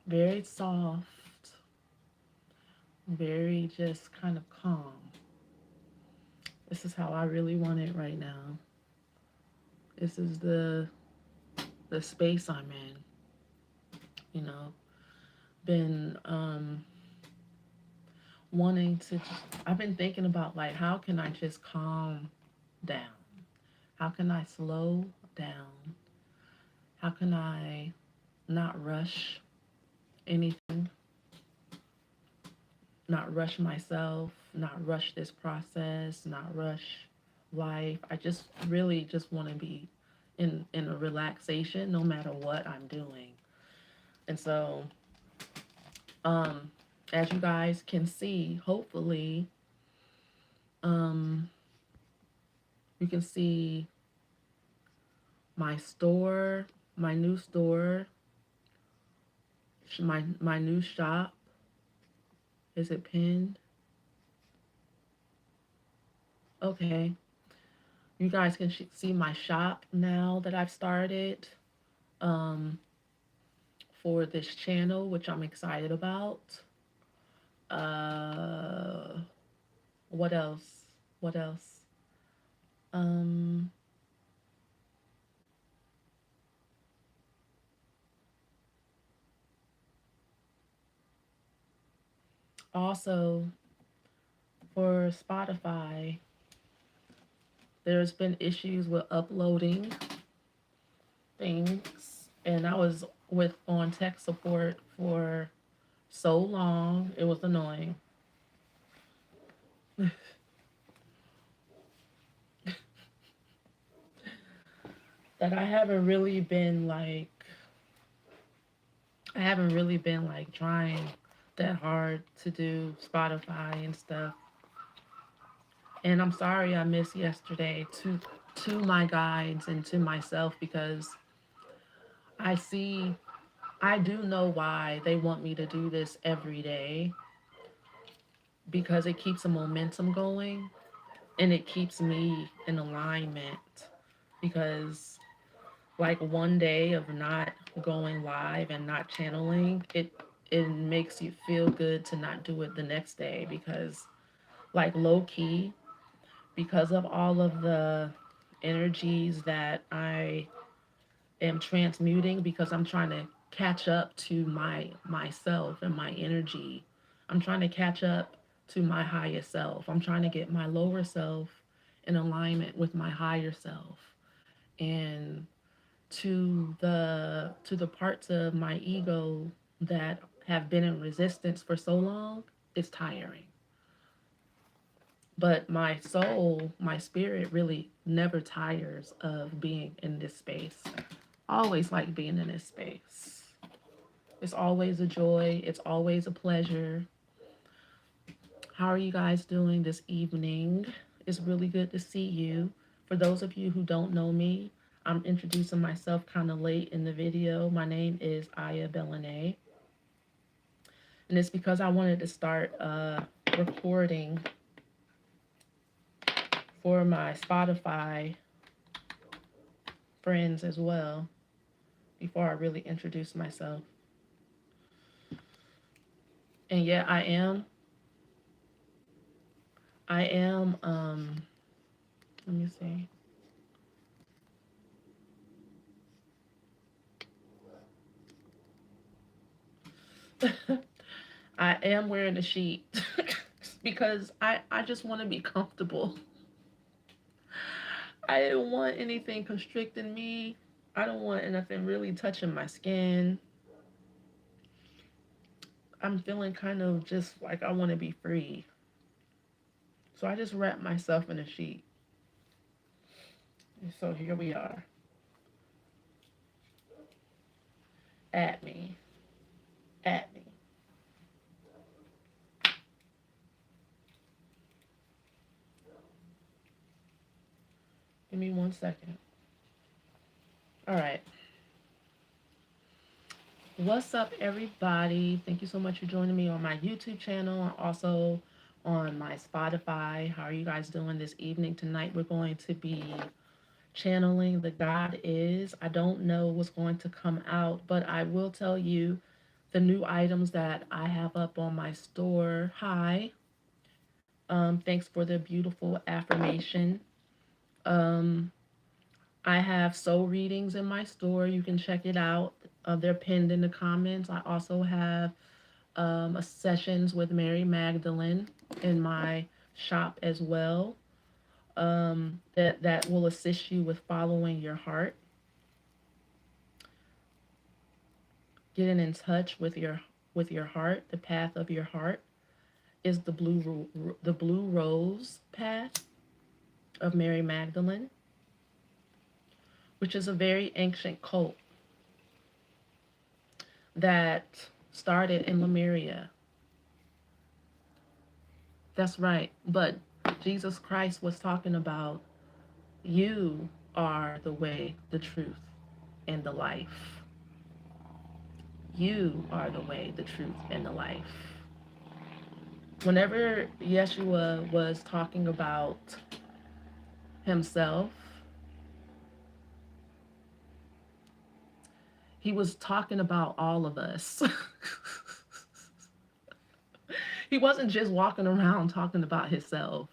very soft, very just kind of calm. This is how I really want it right now. This is the space I'm in, you know. Been wanting to I've been thinking about like how can I just calm down? How can I slow down? How can I not rush anything, not rush myself, not rush this process, not rush life? I just really just want to be in a relaxation no matter what I'm doing. And so um as you guys can see, hopefully um you can see my store, my new store, my new shop. Is it pinned? Okay. You guys can see my shop now that I've started um, for this channel, which I'm excited about. Uh, what else? What else? Um, Also, for Spotify, there's been issues with uploading things, and I was with on tech support for so long. It was annoying. That I haven't really been like trying that hard to do Spotify and stuff. And I'm sorry I missed yesterday to my guides and to myself because I see I do know why they want me to do this every day because it keeps a momentum going and it keeps me in alignment because like one day of not going live and not channeling it makes you feel good to not do it the next day because like low key because of all of the energies that I am transmuting because I'm trying to catch up to myself and my energy. I'm trying to catch up to my higher self. I'm trying to get my lower self in alignment with my higher self. And to the parts of my ego that have been in resistance for so long, it's tiring. But my soul, my spirit really never tires of being in this space. I always like being in this space. It's always a joy, it's always a pleasure. How are you guys doing this evening? It's really good to see you. For those of you who don't know me, I'm introducing myself kind of late in the video. My name is Aya Belene, and it's because I wanted to start recording for my Spotify friends as well before I really introduce myself. And yeah, I am, let me see. I am wearing a sheet because I just want to be comfortable. I don't want anything constricting me. I don't want nothing really touching my skin. I'm feeling kind of just like I want to be free. So I just wrap myself in a sheet. And so here we are. At me. At me. Give me 1 second. All right. What's up, everybody? Thank you so much for joining me on my YouTube channel and also on my Spotify. How are you guys doing this evening? Tonight, we're going to be channeling the God is. I don't know what's going to come out, but I will tell you the new items that I have up on my store. Hi. Thanks for the beautiful affirmation. Um, I have soul readings in my store. You can check it out. They're pinned in the comments. I also have a sessions with Mary Magdalene in my shop as well. That will assist you with following your heart, getting in touch with your heart. The path of your heart is the blue rose path of Mary Magdalene, which is a very ancient cult that started in Lemuria. That's right. But Jesus Christ was talking about you are the way, the truth, and the life. You are the way, the truth, and the life. Whenever Yeshua was talking about himself, he was talking about all of us. He wasn't just walking around talking about himself.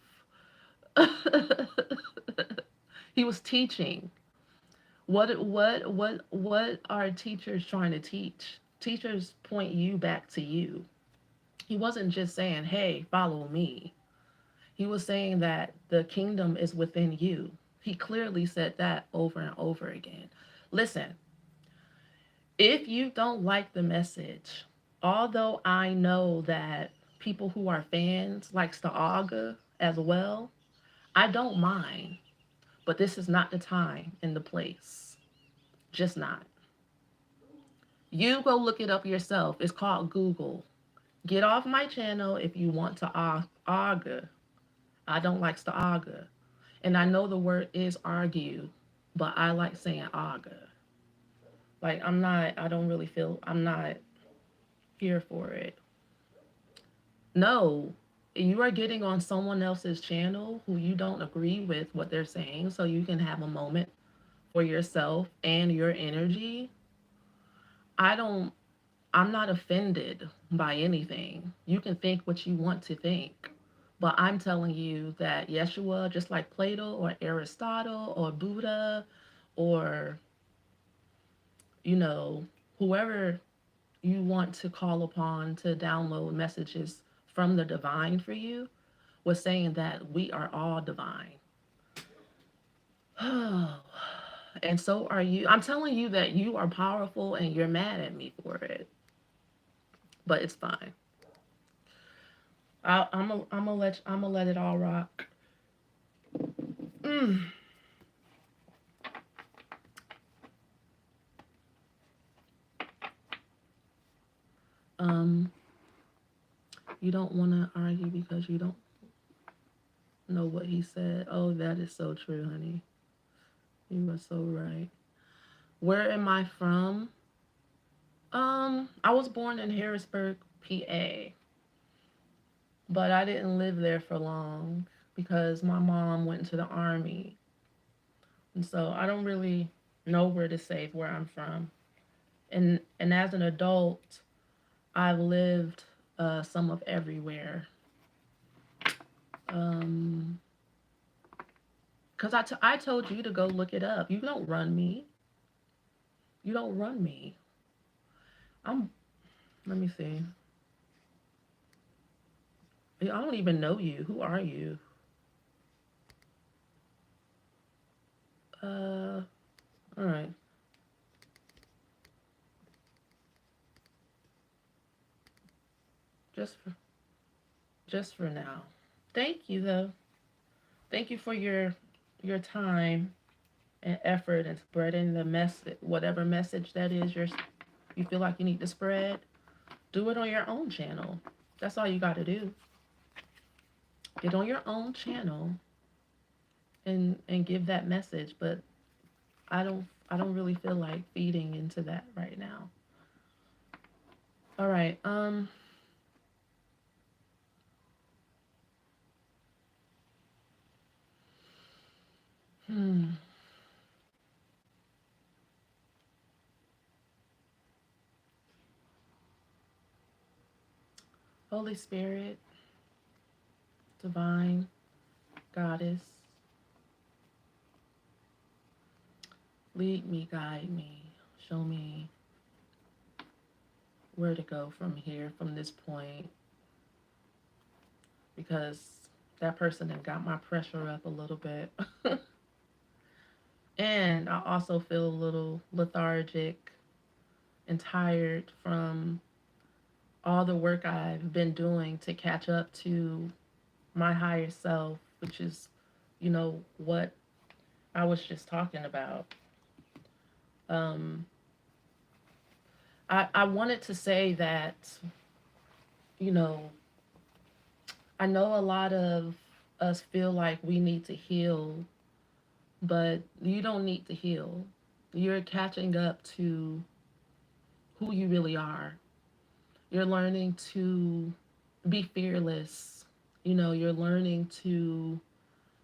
He was teaching. What are teachers trying to teach? Teachers point you back to you. He wasn't just saying, "Hey, follow me." He was saying that the kingdom is within you. He clearly said that over and over again. Listen, if you don't like the message, although I know that people who are fans likes the aga as well, I don't mind. But this is not the time and the place. Just not. You go look it up yourself. It's called Google. Get off my channel if you want to argue. I don't like to argue. And I know the word is argue, but I like saying argue. Like I don't really feel, I'm not here for it. No, you are getting on someone else's channel who you don't agree with what they're saying so you can have a moment for yourself and your energy. I don't I'm not offended by anything. You can think what you want to think. But I'm telling you that Yeshua, just like Plato or Aristotle or Buddha or, you know, whoever you want to call upon to download messages from the divine for you, was saying that we are all divine. And so are you. I'm telling you that you are powerful and you're mad at me for it. But it's fine. I'm gonna let it all rock. Mm. Um, you don't want to argue because you don't know what he said. Oh, that is so true, honey. You are so right. Where am I from? I was born in Harrisburg, PA, but I didn't live there for long because my mom went into the army, and so I don't really know where to say where I'm from. And as an adult, I've lived some of everywhere. Um, cause I told you to go look it up. You don't run me. You don't run me. I'm. Let me see. I don't even know you. Who are you? All right. Just for just for now. Thank you though. Thank you for your time and effort and spreading the message, whatever message that is you feel like you need to spread. Do it on your own channel. That's all you got to do. Get on your own channel and give that message. But I don't really feel like feeding into that right now. All right. Hmm. Holy Spirit, Divine Goddess, lead me, guide me, show me where to go from here, from this point, because that person had got my pressure up a little bit. And I also feel a little lethargic and tired from all the work I've been doing to catch up to my higher self, which is, what I was just talking about. Um, I wanted to say that, you know, I know a lot of us feel like we need to heal, but you don't need to heal. You're catching up to who you really are. You're learning to be fearless. You're learning to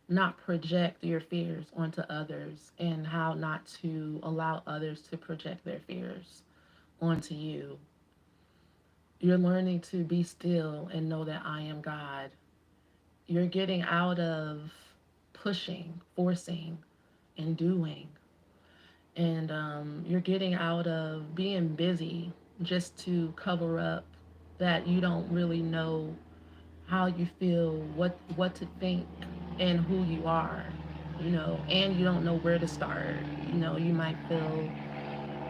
not project your fears onto others and how not to allow others to project their fears onto you. You're learning to be still and know that I am God. You're getting out of pushing, forcing, and doing. And you're getting out of being busy just to cover up that you don't really know how you feel, what to think, and who you are, and you don't know where to start. You might feel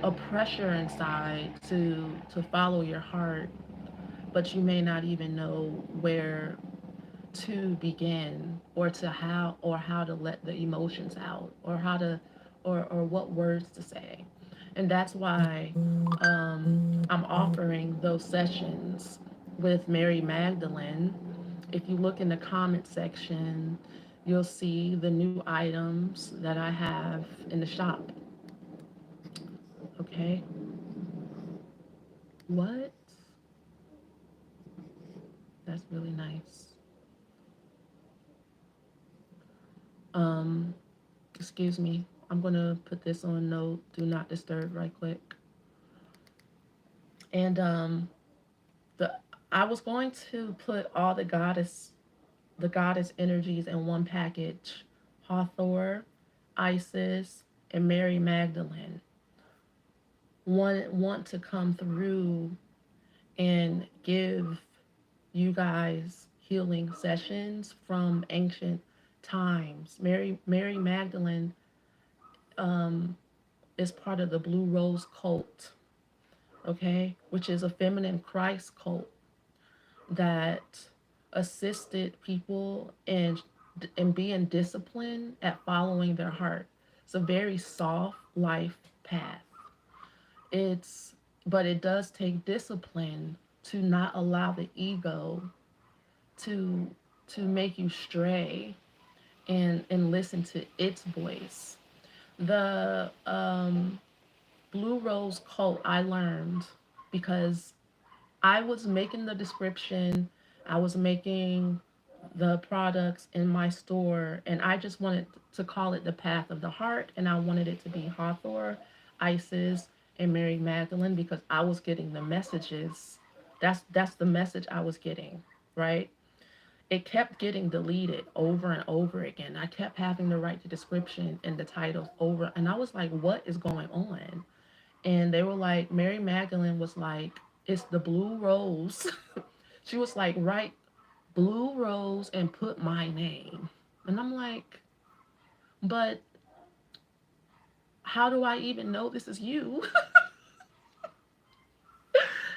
a pressure inside to follow your heart, but you may not even know where to begin, or how to let the emotions out, or how to or what words to say. And that's why I'm offering those sessions with Mary Magdalene. If you look in the comment section, you'll see the new items that I have in the shop. Okay. What? That's really nice. um Excuse me. I'm gonna put this on note, do not disturb, right quick. And the I was going to put all the goddess energies in one package. Hathor, Isis, and Mary Magdalene want to come through and give you guys healing sessions from ancient times. Mary Magdalene um, is part of the Blue Rose cult, okay, which is a feminine Christ cult that assisted people in being disciplined at following their heart. It's a very soft life path. It's but it does take discipline to not allow the ego to make you stray and listen to its voice. The Blue Rose cult I learned because I was making the description, I was making the products in my store, and I just wanted to call it the Path of the Heart, and I wanted it to be Hathor, Isis, and Mary Magdalene because I was getting the messages. That's the message I was getting, right? It kept getting deleted over and over again. I kept having to write the description and the titles over, and I was like, what is going on? And they were like, Mary Magdalene was like, it's the blue rose. She was like, write blue rose and put my name. And I'm like, but how do I even know this is you?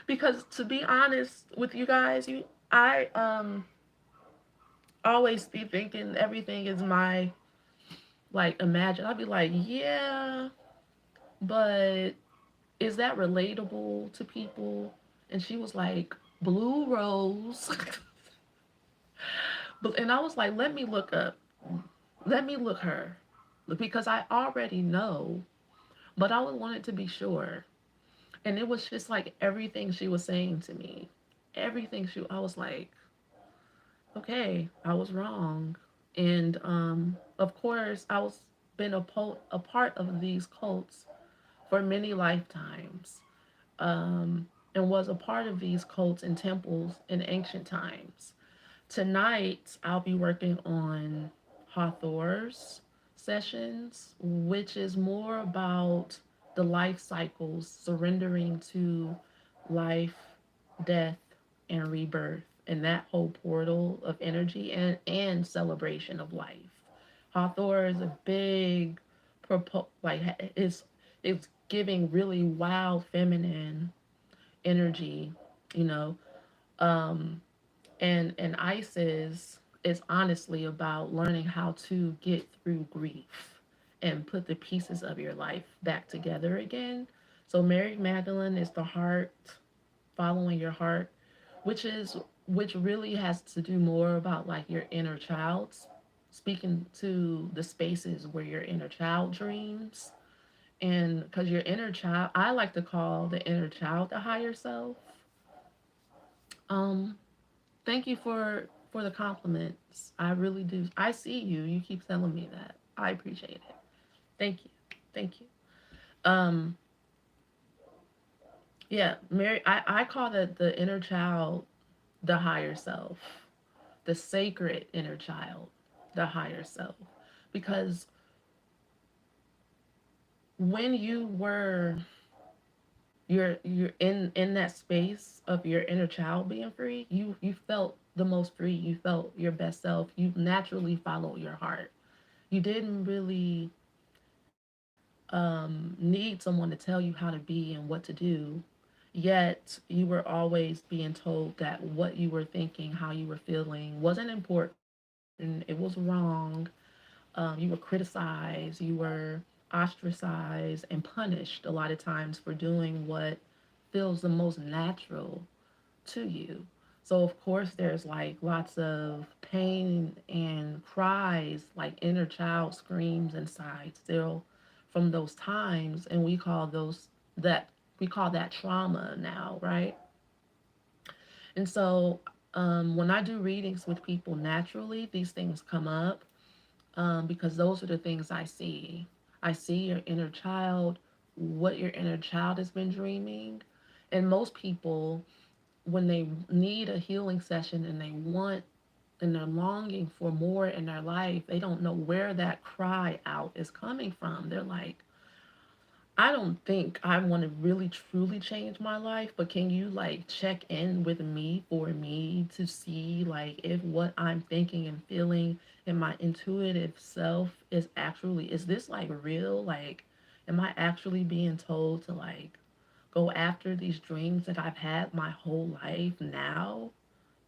Because to be honest with you guys, I always be thinking everything is my, like, imagine. I'd be like, yeah, but is that relatable to people? And she was like, blue rose. But and I was like, let me look up, let me look her, because I already know, but I wanted to be sure. And it was just like everything she was saying to me, I was like, okay, I was wrong. And of course, I was been a part of these cults for many lifetimes. and was a part of these cults and temples in ancient times. Tonight, I'll be working on HATHOR's sessions, which is more about the life cycles, surrendering to life, death, and rebirth, and that whole portal of energy and celebration of life. Hathor is a big like it's giving really wild feminine energy, you know. Um, and Isis is honestly about learning how to get through grief and put the pieces of your life back together again. So Mary Magdalene is the heart, following your heart, which really has to do more about like your inner child, speaking to the spaces where your inner child dreams. And because your inner child, I like to call the inner child the higher self. um Thank you for the compliments. I really do. I see you. You keep telling me that. I appreciate it. Thank you. Thank you. Um, yeah, Mary. I call the inner child the higher self, the sacred inner child, the higher self, because when you're in that space of your inner child being free, you felt the most free. You felt your best self. You naturally followed your heart. You didn't really need someone to tell you how to be and what to do, yet you were always being told that what you were thinking, how you were feeling wasn't important, it was wrong. You were criticized, you were ostracized and punished a lot of times for doing what feels the most natural to you. So of course there's like lots of pain and cries, like inner child screams inside still from those times, and that we call that trauma now, right? And so when I do readings with people, naturally these things come up, because those are the things I see. I see your inner child, what your inner child has been dreaming. And most people, when they need a healing session and they want and they're longing for more in their life, they don't know where that cry out is coming from. They're like, I don't think I want to really truly change my life, but can you like check in with me for me to see like if what I'm thinking and feeling in my intuitive self is this like real? Like, am I actually being told to like go after these dreams that I've had my whole life now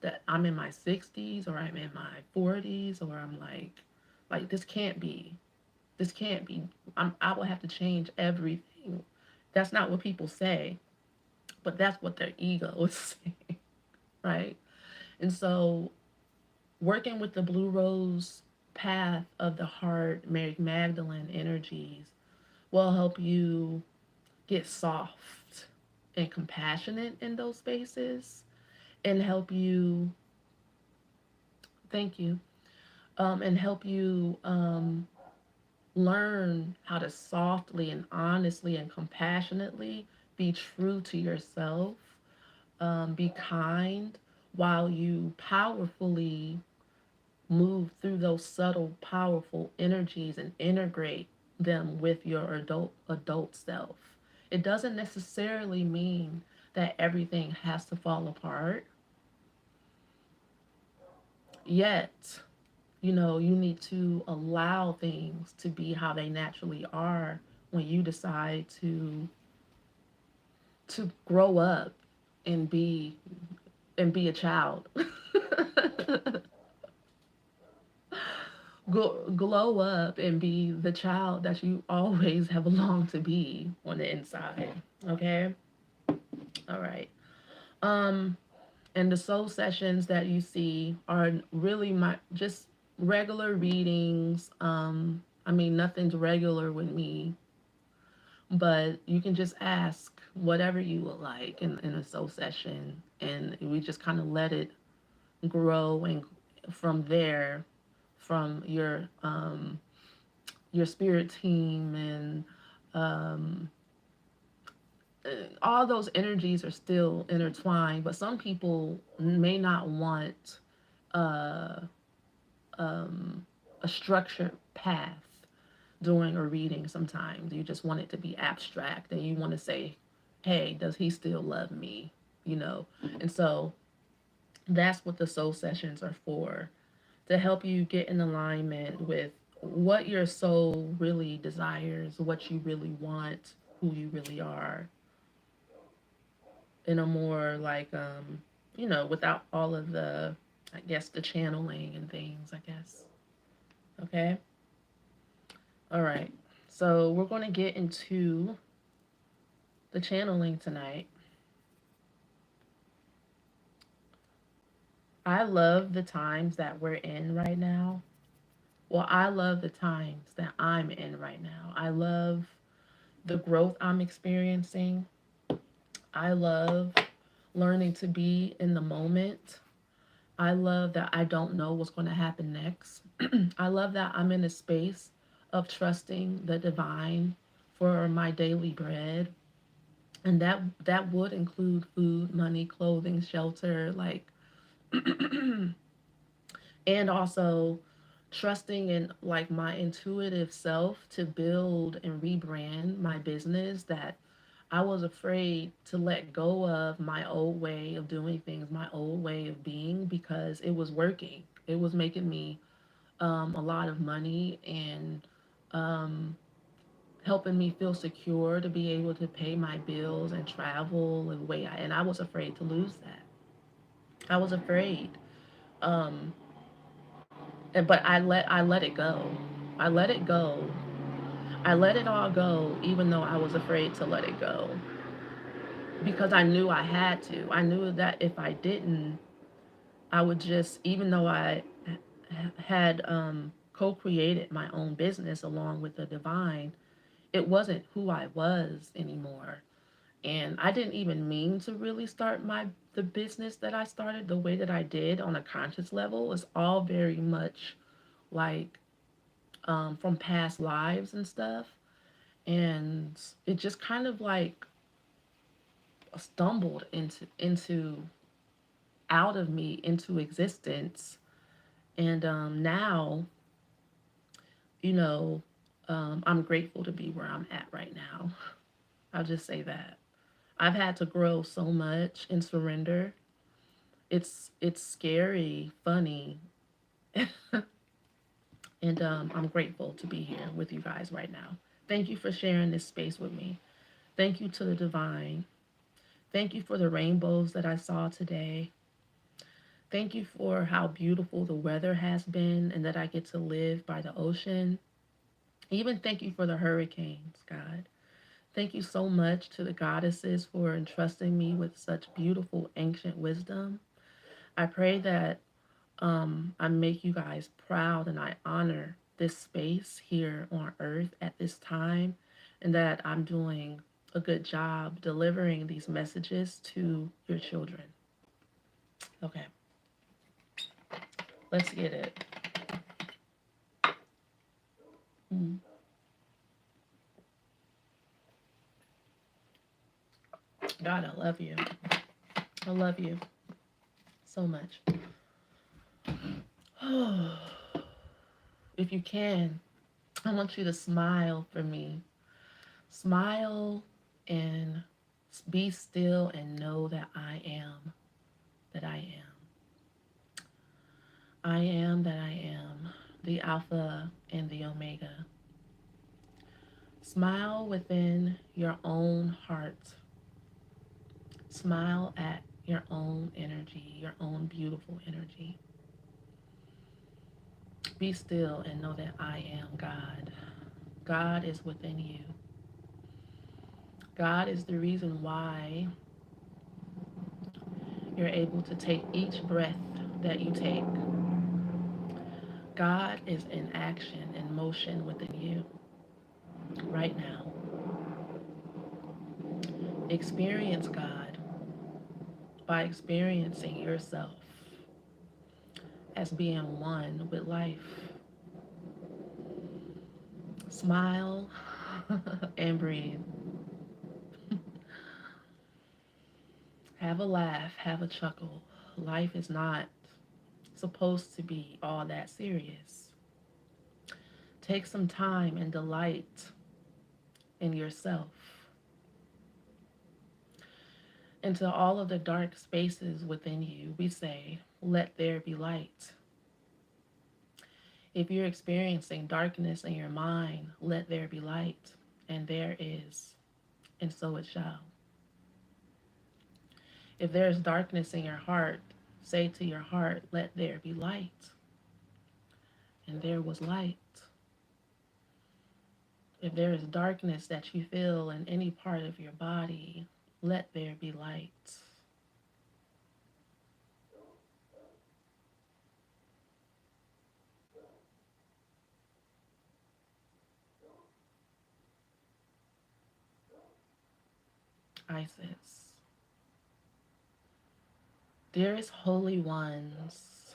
that I'm in my 60s or I'm in my 40s or I'm like this can't be. This can't be. I will have to change everything. That's not what people say, but that's what their ego is saying, right? And so, working with the Blue Rose path of the heart, Mary Magdalene energies will help you get soft and compassionate in those spaces and help you, thank you, and help you learn how to softly and honestly and compassionately be true to yourself, be kind while you powerfully move through those subtle, powerful energies and integrate them with your adult self. It doesn't necessarily mean that everything has to fall apart, yet you need to allow things to be how they naturally are when you decide to grow up and be a child. Glow up and be the child that you always have longed to be on the inside. Okay? All right. Um and the soul sessions that you see are really my just regular readings. I mean, nothing's regular with me, but you can just ask whatever you would like in a soul session, and we just kind of let it grow, and from there, from your spirit team and um, all those energies are still intertwined, but some people may not want uh, um, a structured path during a reading. Sometimes you just want it to be abstract and you want to say, hey, does he still love me? You know? And so that's what the soul sessions are for, to help you get in alignment with what your soul really desires, what you really want, who you really are, in a more like, without all of the, I guess, the channeling and things, I guess. Okay? All right. So we're going to get into the channeling tonight. I love the times that we're in right now. Well, I love the times that I'm in right now. I love the growth I'm experiencing. I love learning to be in the moment. I love that I don't know what's going to happen next. I love that I'm in a space of trusting the divine for my daily bread. And that would include food, money, clothing, shelter, like and also trusting in like my intuitive self to build and rebrand my business, that I was afraid to let go of my old way of doing things, my old way of being, because it was working. It was making me a lot of money and um, helping me feel secure to be able to pay my bills and travel and and I was afraid to lose that. I was afraid. Um, but I let it go. I let it go. I let it all go, even though I was afraid to let it go, because I knew I had to. I knew that if I didn't, I would just, even though I had co-created my own business along with the divine, it wasn't who I was anymore. And I didn't even mean to really start the business that I started the way that I did on a conscious level. It's all very much like from past lives and stuff. And it just kind of like stumbled into out of me into existence. And now, you know, I'm grateful to be where I'm at right now. I'll just say that. I've had to grow so much and surrender. It's scary, funny, and I'm grateful to be here with you guys right now. Thank you for sharing this space with me. Thank you to the divine. Thank you for the rainbows that I saw today. Thank you for how beautiful the weather has been and that I get to live by the ocean. Even thank you for the hurricanes, God. Thank you so much to the goddesses for entrusting me with such beautiful ancient wisdom. I pray that I make you guys proud and I honor this space here on earth at this time, and that I'm doing a good job delivering these messages to your children. Okay, let's get it. Mm. God, I love you. I love you so much. If you can, I want you to smile for me. Smile and be still and know that I am, that I am. I am that I am, the Alpha and the Omega. Smile within your own heart. Smile at your own energy, your own beautiful energy. Be still and know that I am God. God is within you. God is the reason why you're able to take each breath that you take. God is in action and motion within you right now. Experience God by experiencing yourself as being one with life. Smile and breathe. Have a laugh, have a chuckle. Life is not supposed to be all that serious. Take some time and delight in yourself. Into all of the dark spaces within you, we say, let there be light. If you're experiencing darkness in your mind, let there be light. And there is, and so it shall. If there is darkness in your heart, say to your heart, let there be light. And there was light. If there is darkness that you feel in any part of your body, let there be light. Isis. Dearest holy ones,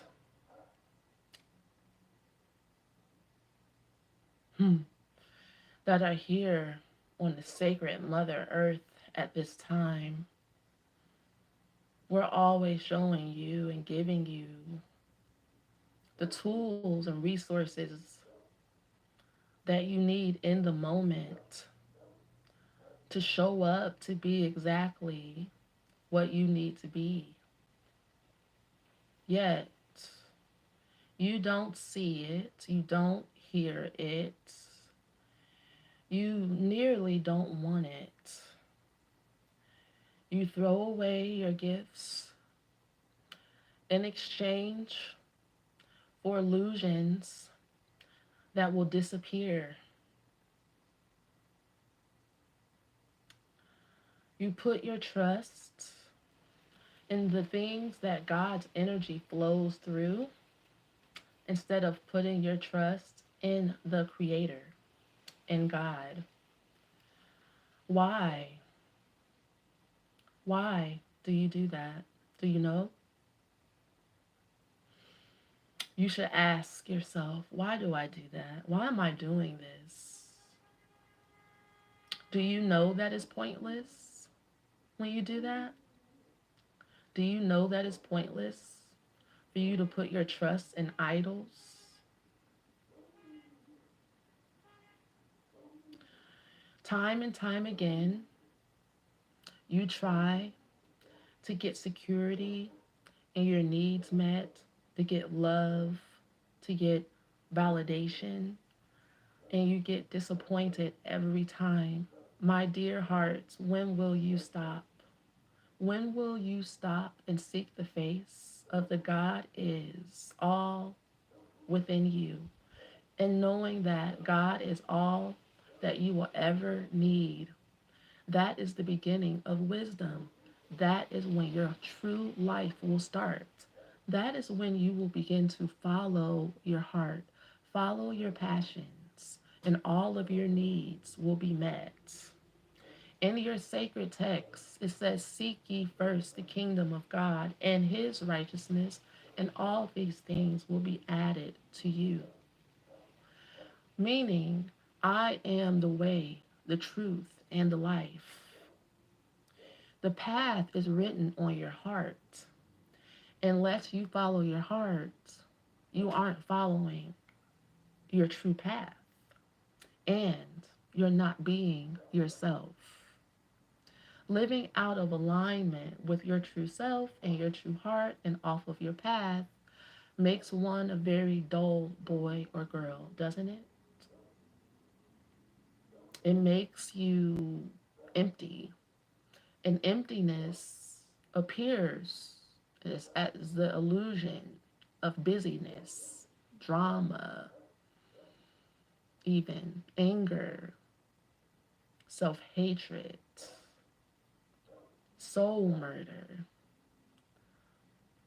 that are here on the sacred Mother Earth at this time, we're always showing you and giving you the tools and resources that you need in the moment to show up to be exactly what you need to be. Yet, you don't see it, you don't hear it, you nearly don't want it. You throw away your gifts in exchange for illusions that will disappear. You put your trust in the things that God's energy flows through instead of putting your trust in the Creator, in God. Why? Why do you do that? Do you know? You should ask yourself, why do I do that? Why am I doing this? Do you know that it's pointless when you do that? Do you know that it's pointless for you to put your trust in idols? Time and time again, you try to get security and your needs met, to get love, to get validation, and you get disappointed every time. My dear hearts, when will you stop? When will you stop and seek the face of the God is all within you? And knowing that God is all that you will ever need, that is the beginning of wisdom. That is when your true life will start. That is when you will begin to follow your heart, follow your passions, and all of your needs will be met. In your sacred text, it says, seek ye first the kingdom of God and his righteousness, and all these things will be added to you. Meaning, I am the way, the truth, and the life. The path is written on your heart. Unless you follow your heart, you aren't following your true path. And you're not being yourself. Living out of alignment with your true self and your true heart and off of your path makes one a very dull boy or girl, doesn't it? It makes you empty. And emptiness appears as the illusion of busyness, drama, even anger, self hatred, soul murder.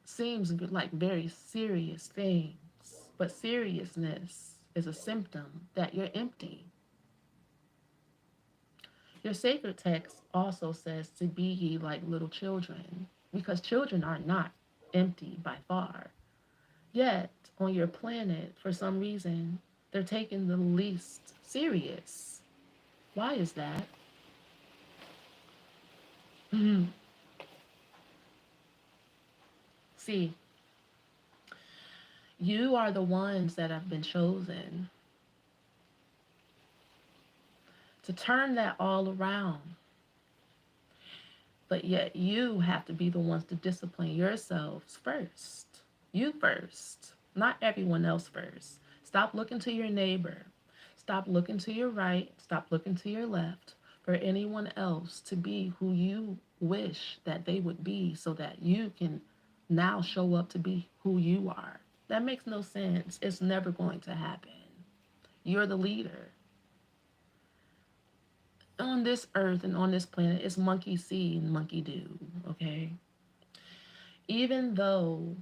Seems like very serious things, but seriousness is a symptom that you're empty. Your sacred text also says to be ye like little children, because children are not empty by far. Yet, on your planet, for some reason, they're taken the least serious. Why is that? See, you are the ones that have been chosen to turn that all around. But yet you have to be the ones to discipline yourselves first. You first, not everyone else first. Stop looking to your neighbor. Stop looking to your right. Stop looking to your left for anyone else to be who you wish that they would be so that you can now show up to be who you are. That makes no sense. It's never going to happen. You're the leader. On this earth and on this planet, it's monkey see and monkey do, okay? Even though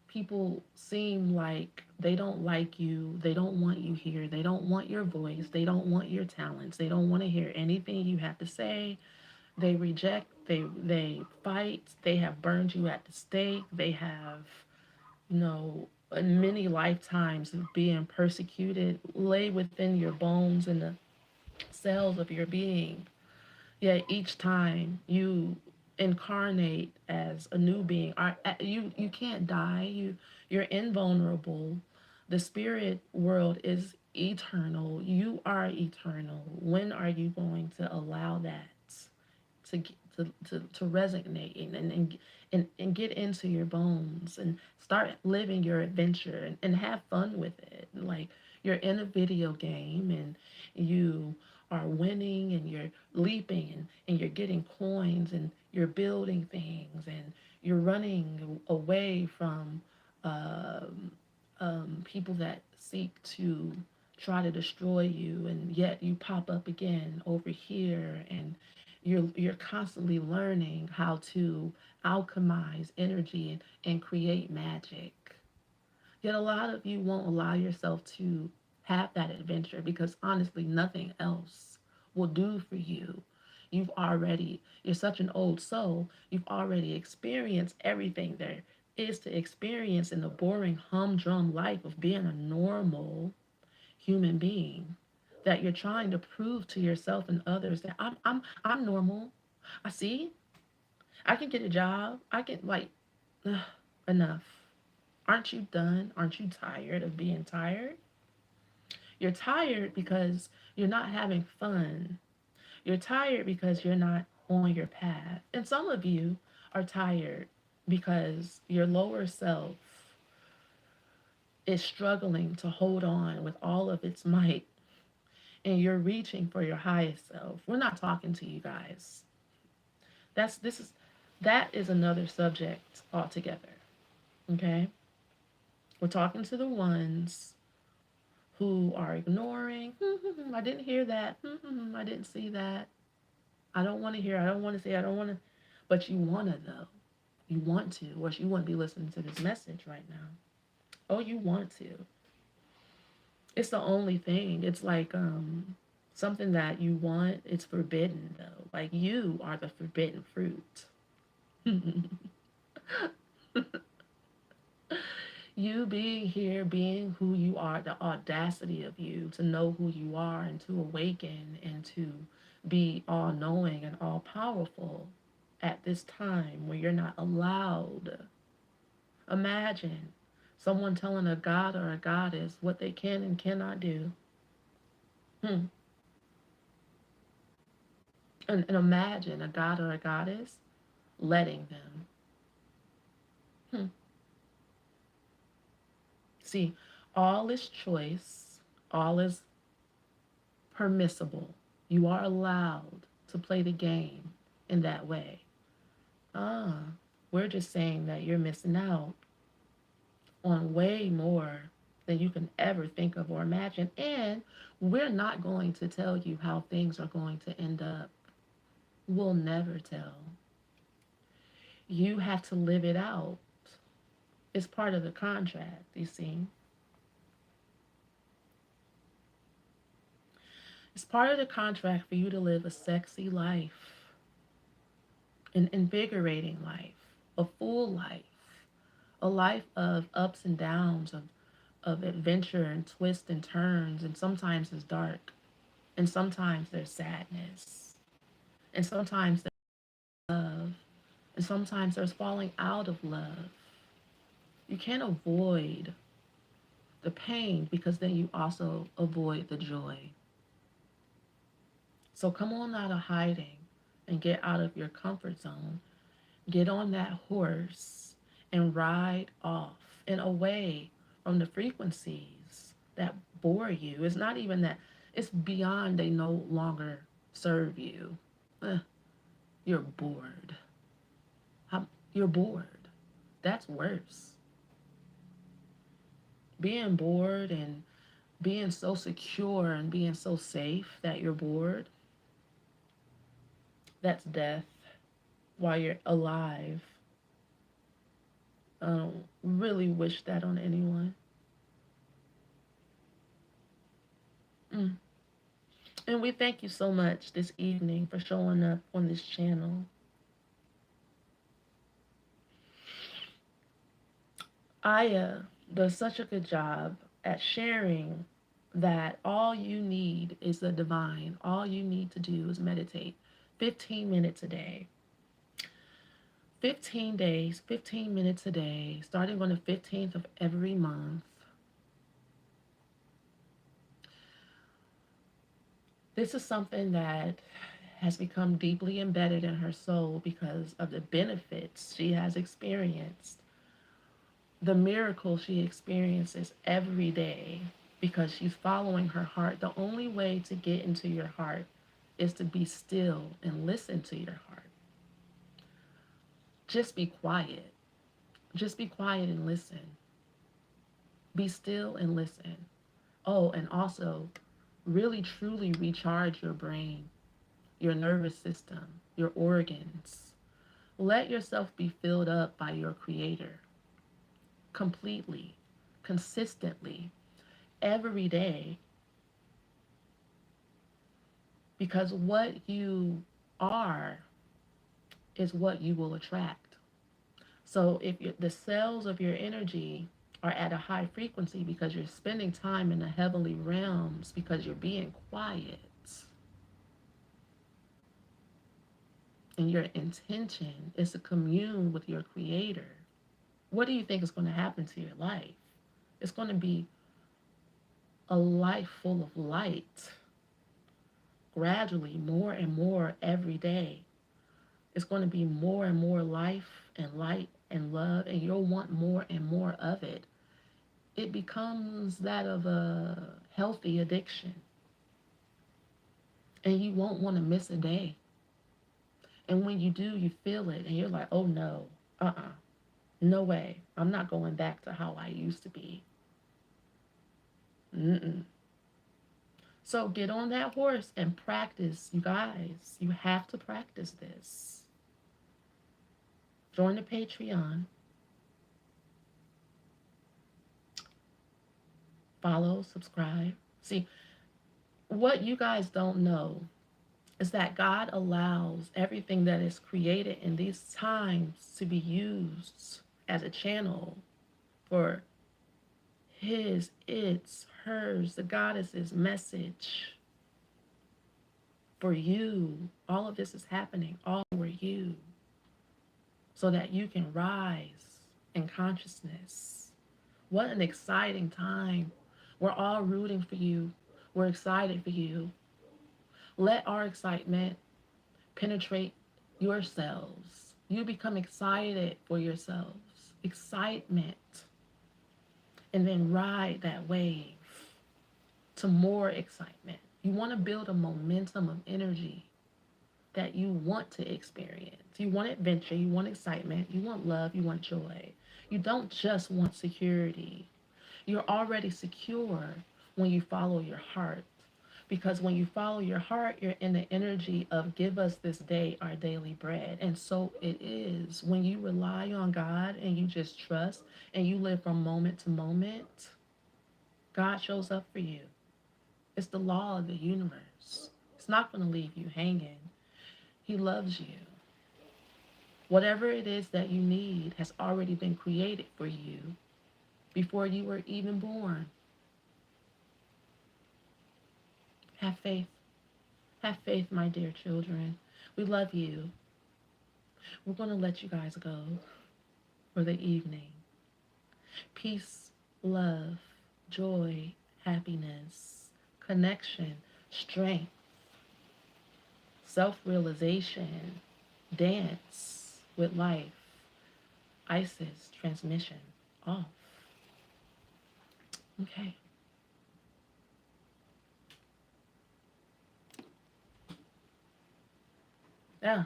people seem like they don't like you, they don't want you here, they don't want your voice, they don't want your talents, they don't want to hear anything you have to say, they reject, they fight, they have burned you at the stake, they have, you know, many lifetimes of being persecuted lay within your bones and the cells of your being. Yet each time you incarnate as a new being, you can't die. You're invulnerable. The spirit world is eternal. You are eternal. When are you going to allow that to to resonate and get into your bones and start living your adventure and have fun with it? Like, you're in a video game and you are winning and you're leaping and you're getting coins and you're building things and you're running away from um, people that seek to try to destroy you, and yet you pop up again over here, and you're constantly learning how to alchemize energy and create magic. Yet a lot of you won't allow yourself to have that adventure because honestly, nothing else will do for you. You're such an old soul, you've already experienced everything there is to experience in the boring humdrum life of being a normal human being, that you're trying to prove to yourself and others that I'm normal. I see. I can get a job. I can, like, enough. Aren't you done? Aren't you tired of being tired? You're tired because you're not having fun. You're tired because you're not on your path. And some of you are tired because your lower self is struggling to hold on with all of its might and you're reaching for your highest self. We're not talking to you guys. That's this is that is another subject altogether. Okay? We're talking to the ones who are ignoring. I didn't hear that. I didn't see that. I don't want to hear. I don't want to say. I don't want to. But you want to, though. You want to, or you wouldn't be listening to this message right now. Oh, you want to. It's the only thing. It's like something that you want. It's forbidden, though. Like, you are the forbidden fruit. You being here, being who you are, the audacity of you to know who you are and to awaken and to be all knowing and all powerful at this time where you're not allowed. Imagine someone telling a god or a goddess what they can and cannot do. Hmm. And imagine a god or a goddess letting them. Hmm. See, all is choice, all is permissible. You are allowed to play the game in that way. Ah, we're just saying that you're missing out on way more than you can ever think of or imagine. And we're not going to tell you how things are going to end up. We'll never tell. You have to live it out. It's part of the contract, you see. It's part of the contract for you to live a sexy life, an invigorating life, a full life, a life of ups and downs, of adventure and twists and turns, and sometimes it's dark, and sometimes there's sadness, and sometimes there's love, and sometimes there's falling out of love. You can't avoid the pain because then you also avoid the joy. So come on out of hiding and get out of your comfort zone. Get on that horse and ride off and away from the frequencies that bore you. It's not even that, it's beyond they no longer serve you. Eh, you're bored. You're bored. That's worse. Being bored and being so secure and being so safe that you're bored, that's death while you're alive. I don't really wish that on anyone. Mm. And we thank you so much this evening for showing up on this channel. Aya does such a good job at sharing that all you need is the divine. All you need to do is meditate 15 minutes a day. 15 days, 15 minutes a day, starting on the 15th of every month. This is something that has become deeply embedded in her soul because of the benefits she has experienced, the miracle she experiences every day because she's following her heart. The only way to get into your heart is to be still and listen to your heart. Just be quiet. Just be quiet and listen. Be still and listen. Oh, and also really truly recharge your brain, your nervous system, your organs. Let yourself be filled up by your creator completely, consistently, every day. Because what you are is what you will attract. So if the cells of your energy are at a high frequency because you're spending time in the heavenly realms, because you're being quiet, and your intention is to commune with your creator, what do you think is going to happen to your life? It's going to be a life full of light, gradually, more and more every day. It's going to be more and more life and light and love, and you'll want more and more of it. It becomes that of a healthy addiction, and you won't want to miss a day. And when you do, you feel it, and you're like, oh no, no way. I'm not going back to how I used to be. Mm-mm. So get on that horse and practice, you guys. You have to practice this. Join the Patreon. Follow, subscribe. See, what you guys don't know is that God allows everything that is created in these times to be used as a channel for his, its, hers, the goddess's message for you. All of this is happening all for you so that you can rise in consciousness. What an exciting time. We're all rooting for you. We're excited for you. Let our excitement penetrate yourselves. You become excited for yourselves. Excitement. And then ride that wave to more excitement. You want to build a momentum of energy that you want to experience. You want adventure, you want excitement, you want love, you want joy. You don't just want security. You're already secure when you follow your heart. Because when you follow your heart, you're in the energy of give us this day our daily bread. And so it is. When you rely on God and you just trust and you live from moment to moment, God shows up for you. It's the law of the universe. It's not going to leave you hanging. He loves you. Whatever it is that you need has already been created for you before you were even born. Have faith. Have faith, my dear children. We love you. We're going to let you guys go for the evening. Peace, love, joy, happiness, connection, strength, self-realization, dance with life, ISIS, transmission, off. Okay. Yeah.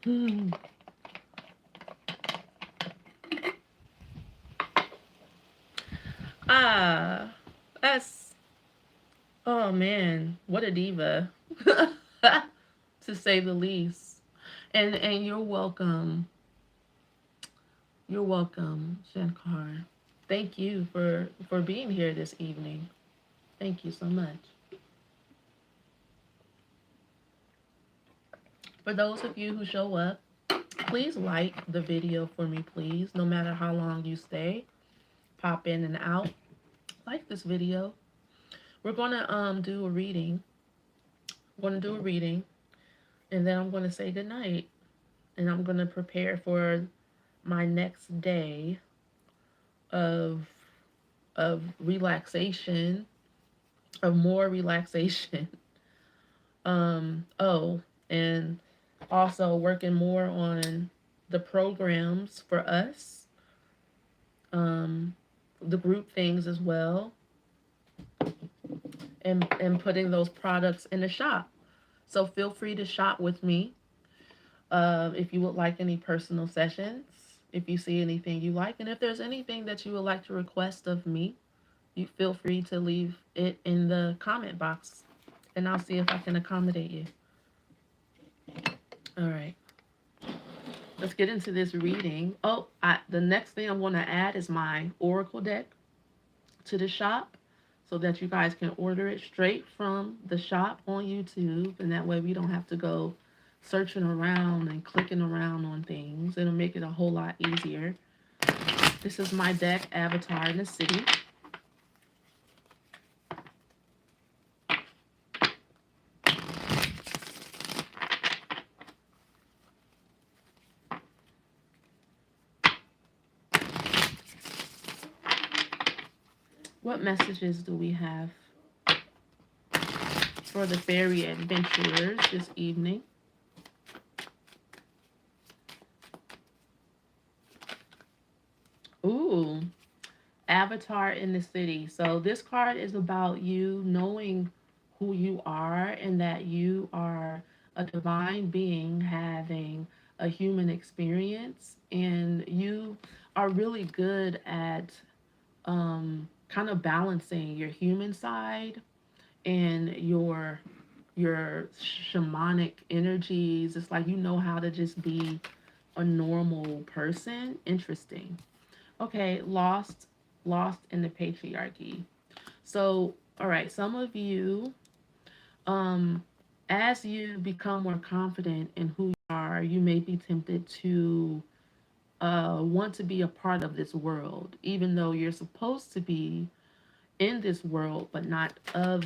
Hmm. Ah, that's, oh man, what a diva, to say the least. And you're welcome. You're welcome, Shankar. Thank you for being here this evening. Thank you so much. For those of you who show up, please like the video for me, please. No matter how long you stay, pop in and out. Like this video. We're gonna do a reading. We're gonna do a reading, and then I'm gonna say good night, and I'm gonna prepare for my next day of relaxation, of more relaxation. Oh, and also working more on the programs for us, um, the group things as well, and putting those products in the shop. So feel free to shop with me if you would like any personal sessions, if you see anything you like, and if there's anything that you would like to request of me, you feel free to leave it in the comment box, and I'll see if I can accommodate you. All right. Let's get into this reading. Oh, the next thing I'm going to add is my Oracle deck to the shop so that you guys can order it straight from the shop on YouTube. And that way we don't have to go searching around and clicking around on things. It'll make it a whole lot easier. This is my deck, Avatar in the City. What messages do we have for the fairy adventurers this evening? Ooh, Avatar in the City. So this card is about you knowing who you are and that you are a divine being having a human experience, and you are really good at kind of balancing your human side and your shamanic energies. It's like you know how to just be a normal person. Interesting. Okay, lost in the patriarchy. So, all right, some of you, um, as you become more confident in who you are, you may be tempted to want to be a part of this world, even though you're supposed to be in this world, but not of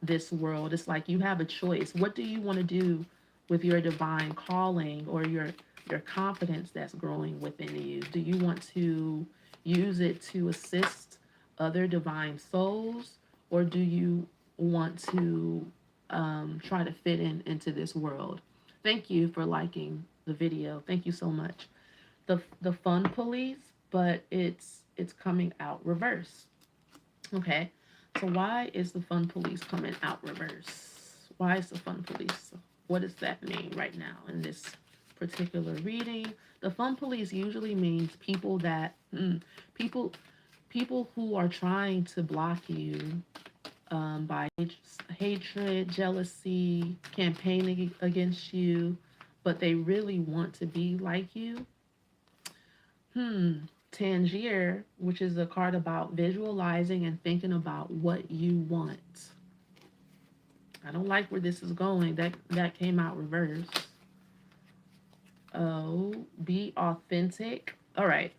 this world. It's like you have a choice. What do you want to do with your divine calling or your confidence that's growing within you? Do you want to use it to assist other divine souls, or do you want to try to fit into this world? Thank you for liking the video. Thank you so much. The fun police, but it's coming out reverse. Okay, so why is the fun police coming out reverse? Why is the fun police? What does that mean right now in this particular reading? The fun police usually means people that people people who are trying to block you by hatred, jealousy, campaigning against you, but they really want to be like you. Tangier, which is a card about visualizing and thinking about what you want. I don't like where this is going. That came out reverse. Oh, be authentic. All right.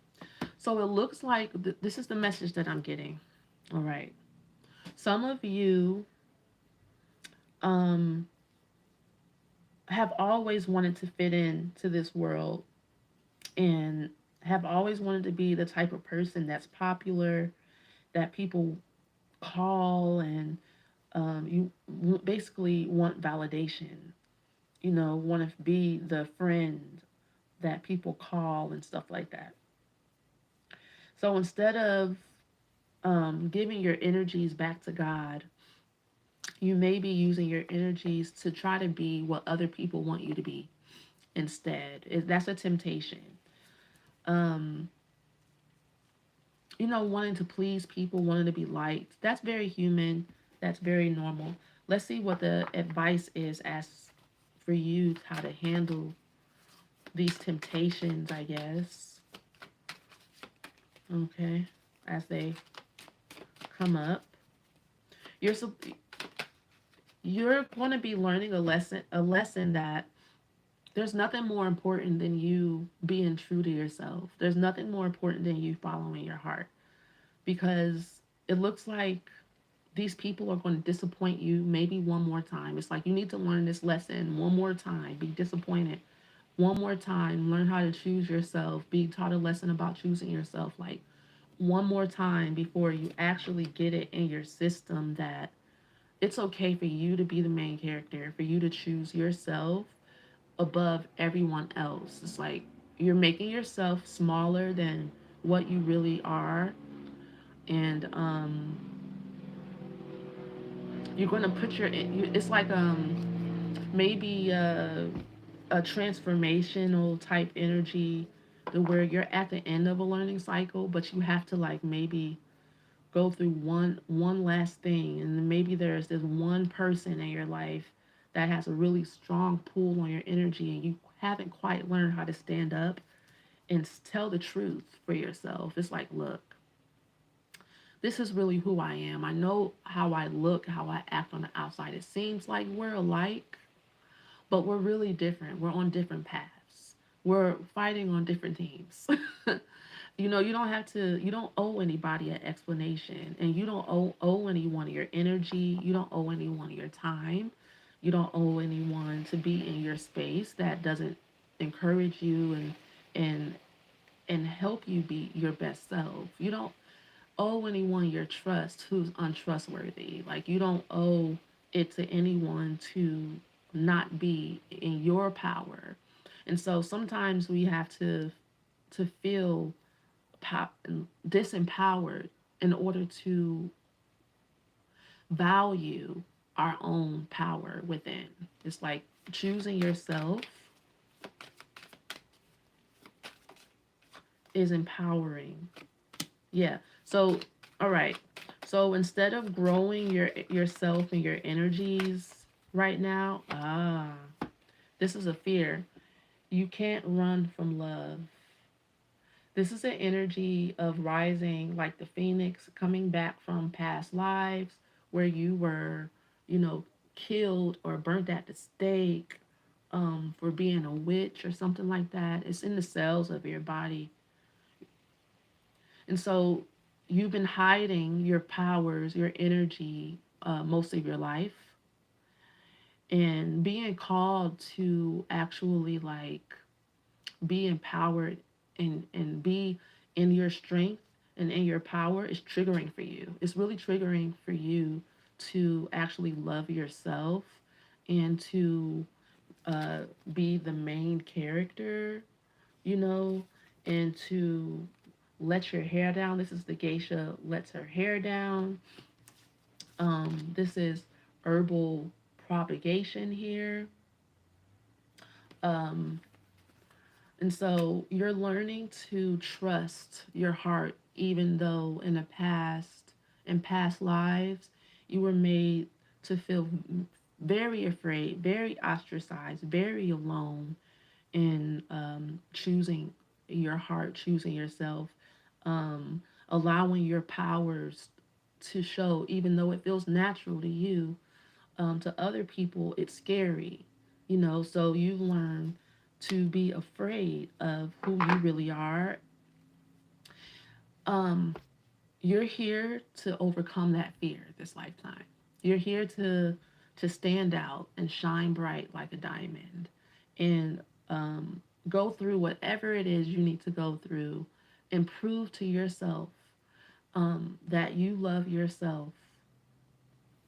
So it looks like this is the message that I'm getting. All right. Some of you um have always wanted to fit in to this world and have always wanted to be the type of person that's popular, that people call, and you basically want validation. Want to be the friend that people call and stuff like that. So instead of giving your energies back to God, you may be using your energies to try to be what other people want you to be instead. That's a temptation. Um, wanting to please people, wanting to be liked. That's very human. That's very normal. Let's see what the advice is as for you how to handle these temptations, I guess. Okay, as they come up. You're you're going to be learning a lesson that there's nothing more important than you being true to yourself. There's nothing more important than you following your heart, because it looks like these people are going to disappoint you maybe one more time. It's like you need to learn this lesson one more time. Be disappointed one more time. Learn how to choose yourself. Be taught a lesson about choosing yourself like one more time before you actually get it in your system that it's okay for you to be the main character, for you to choose yourself above everyone else. It's like you're making yourself smaller than what you really are, and you're going to put it's like maybe a transformational type energy to where you're at the end of a learning cycle, but you have to like maybe go through one last thing, and then maybe there's this one person in your life that has a really strong pull on your energy, and you haven't quite learned how to stand up and tell the truth for yourself. It's like, look, this is really who I am. I know how I look, how I act on the outside. It seems like we're alike, but we're really different. We're on different paths. We're fighting on different teams. You don't have to, you don't owe anybody an explanation, and you don't owe anyone your energy. You don't owe anyone your time. You don't owe anyone to be in your space that doesn't encourage you and and help you be your best self. You don't owe anyone your trust who's untrustworthy. Like you don't owe it to anyone to not be in your power. And so sometimes we have to feel disempowered in order to value our own power within. It's like choosing yourself is empowering. Yeah. So, all right. So instead of growing yourself and your energies right now, this is a fear. You can't run from love. This is an energy of rising like the phoenix, coming back from past lives where you were, you know, killed or burnt at the stake for being a witch or something like that. It's in the cells of your body. And so you've been hiding your powers, your energy, most of your life, and being called to actually like be empowered and be in your strength and in your power is triggering for you. It's really triggering for you to actually love yourself and to uh, be the main character, you know, and to let your hair down. This is the geisha lets her hair down. This is herbal propagation here. Um, And so you're learning to trust your heart, even though in past lives, you were made to feel very afraid, very ostracized, very alone in choosing your heart, choosing yourself, allowing your powers to show, even though it feels natural to you. To other people, it's scary, so you learn to be afraid of who you really are. Um, you're here to overcome that fear this lifetime. You're here to stand out and shine bright like a diamond. And Go through whatever it is you need to go through and prove to yourself that you love yourself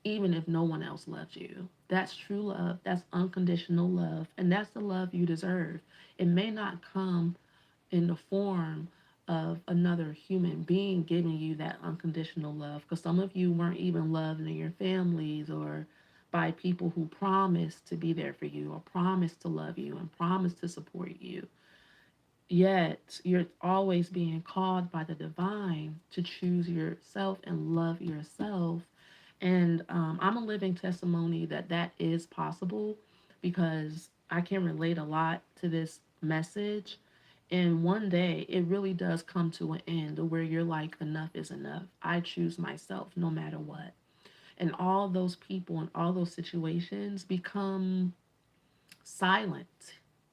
even if no one else loves you. That's true love. That's unconditional love. And that's the love you deserve. It may not come in the form of another human being giving you that unconditional love, because some of you weren't even loved in your families or by people who promised to be there for you or promised to love you and promised to support you. Yet you're always being called by the divine to choose yourself and love yourself. And I'm a living testimony that that is possible, because I can relate a lot to this message. And one day it really does come to an end where you're like, enough is enough. I choose myself no matter what. And all those people and all those situations become silent.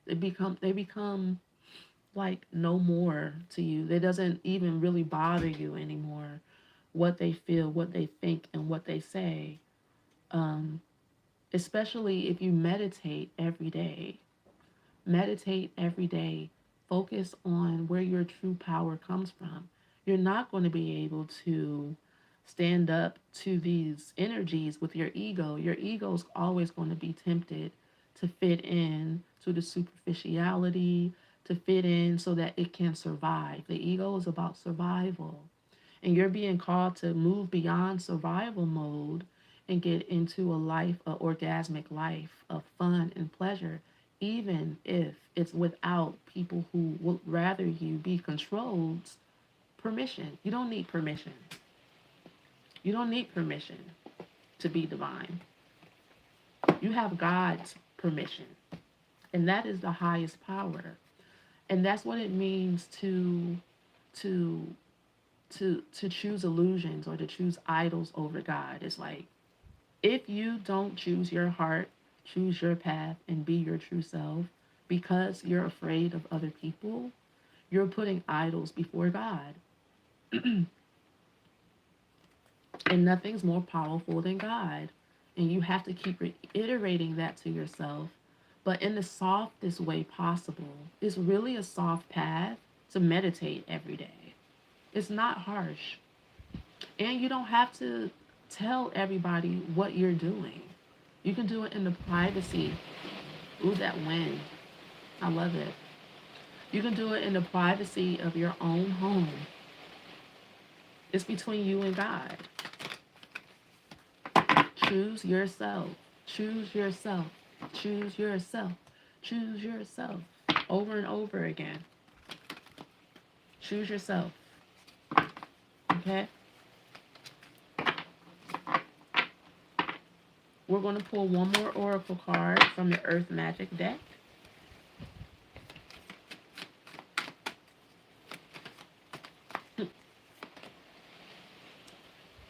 They become like no more to you. It doesn't even really bother you anymore what they feel, what they think, and what they say. Um, Especially if you meditate every day. Meditate every day. Focus on where your true power comes from. You're not going to be able to stand up to these energies with your ego. Your ego is always going to be tempted to fit in to the superficiality, to fit in so that it can survive. The ego is about survival. And you're being called to move beyond survival mode and get into a life, an orgasmic life of fun and pleasure, even if it's without people who would rather you be controlled permission. You don't need permission. You don't need permission to be divine. You have God's permission, and that is the highest power. And that's what it means to to choose illusions or to choose idols over God. It's like, if you don't choose your heart, choose your path, and be your true self because you're afraid of other people, you're putting idols before God. And nothing's more powerful than God. And you have to keep reiterating that to yourself, but in the softest way possible. It's really a soft path to meditate every day. It's not harsh. And you don't have to tell everybody what you're doing. You can do it in the privacy. Ooh, that wind. I love it. You can do it in the privacy of your own home. It's between you and God. Choose yourself. Choose yourself. Choose yourself. Choose yourself. Over and over again. Choose yourself. Okay? We're going to pull one more oracle card from the Earth Magic deck.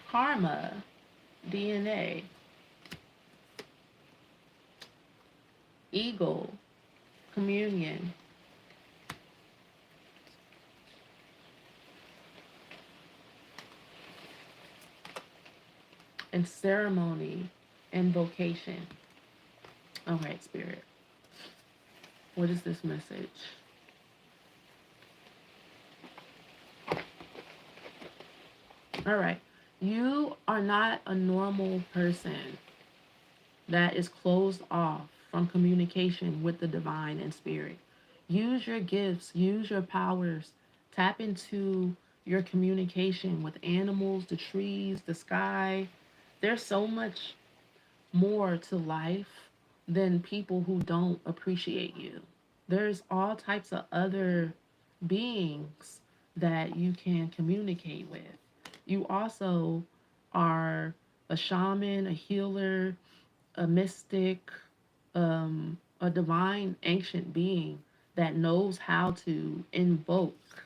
Karma, DNA, Eagle, Communion, and Ceremony and Vocation. All right, Spirit. What is this message? All right. You are not a normal person that is closed off from communication with the divine and spirit. Use your gifts, use your powers, tap into your communication with animals, the trees, the sky. There's so much more to life than people who don't appreciate you. There's all types of other beings that you can communicate with. You also are a shaman, a healer, a mystic, a divine ancient being that knows how to invoke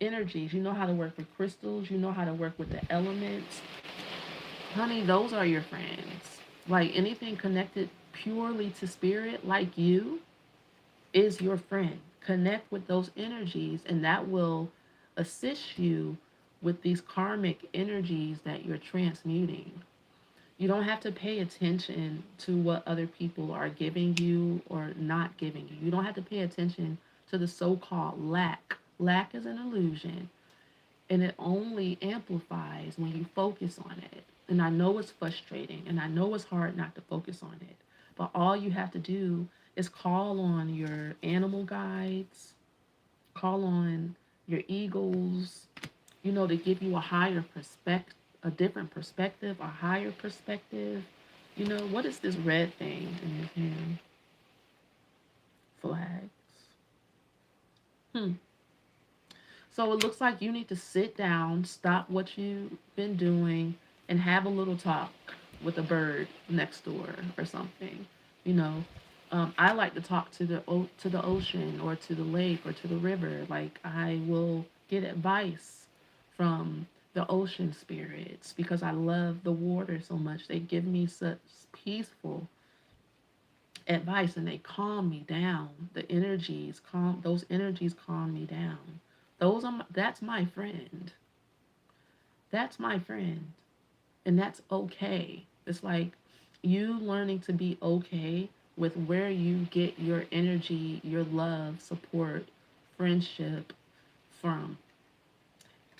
energies. You know how to work with crystals, you know how to work with the elements. Honey, those are your friends. Like anything connected purely to spirit, like you, is your friend. Connect with those energies, and that will assist you with these karmic energies that you're transmuting. You don't have to pay attention to what other people are giving you or not giving you. You don't have to pay attention to the so-called lack. Lack is an illusion, and it only amplifies when you focus on it. And I know it's frustrating, and I know it's hard not to focus on it, but all you have to do is call on your animal guides, call on your eagles, to give you a higher perspective, a different perspective, a higher perspective. What is this red thing in his hand? Flags. Hmm. So it looks like you need to sit down, stop what you've been doing, and have a little talk with a bird next door or something. You know, I like to talk to the ocean or to the lake or to the river. Like I will get advice from the ocean spirits because I love the water so much. They give me such peaceful advice and they calm me down. Those energies calm me down. That's my friend. That's my friend. And that's okay. It's like you learning to be okay with where you get your energy, your love, support, friendship from.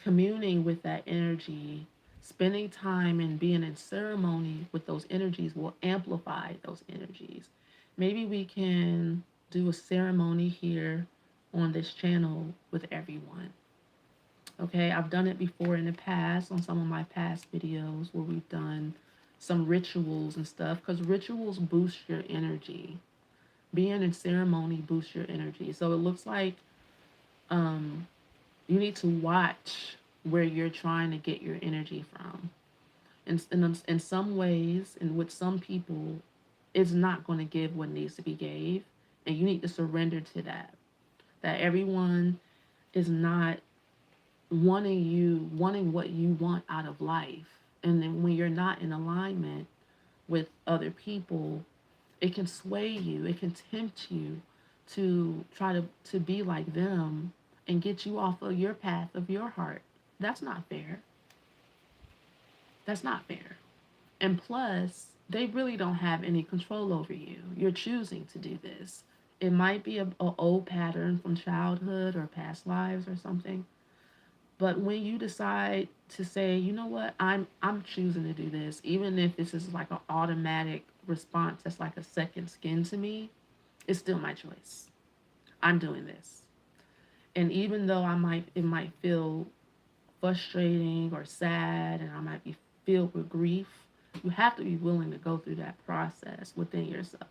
Communing with that energy, spending time and being in ceremony with those energies will amplify those energies. Maybe we can do a ceremony here on this channel with everyone. Okay, I've done it before in the past on some of my past videos where we've done some rituals and stuff because rituals boost your energy. Being in ceremony boosts your energy. So it looks like um, you need to watch where you're trying to get your energy from. In some ways, and with some people, it's not going to give what needs to be gave. And you need to surrender to that. That everyone is not wanting what you want out of life. And then when you're not in alignment with other people, it can sway you, it can tempt you to try to be like them and get you off of your path of your heart. That's not fair. That's not fair. And plus, they really don't have any control over you. You're choosing to do this. It might be a old pattern from childhood or past lives or something. But when you decide to say, you know what, I'm choosing to do this, even if this is like an automatic response that's like a second skin to me, it's still my choice. I'm doing this. And even though it might feel frustrating or sad and I might be filled with grief, you have to be willing to go through that process within yourself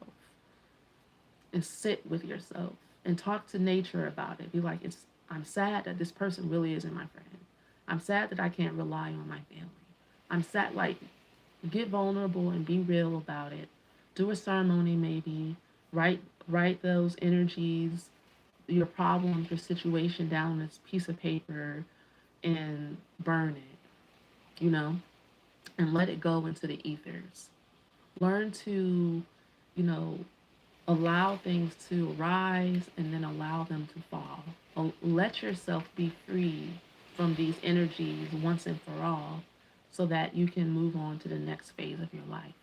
and sit with yourself and talk to nature about it. Be like, I'm sad that this person really isn't my friend. I'm sad that I can't rely on my family. I'm sad, like, get vulnerable and be real about it. Do a ceremony maybe. Write those energies, your problems, your situation down on this piece of paper and burn it, and let it go into the ethers. Learn to, you know, allow things to rise and then allow them to fall. Let yourself be free from these energies once and for all so that you can move on to the next phase of your life.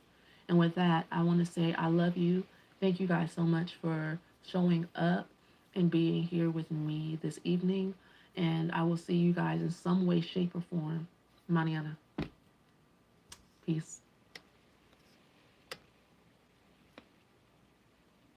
And with that, I want to say I love you. Thank you guys so much for showing up and being here with me this evening. And I will see you guys in some way, shape, or form. Mañana. Peace.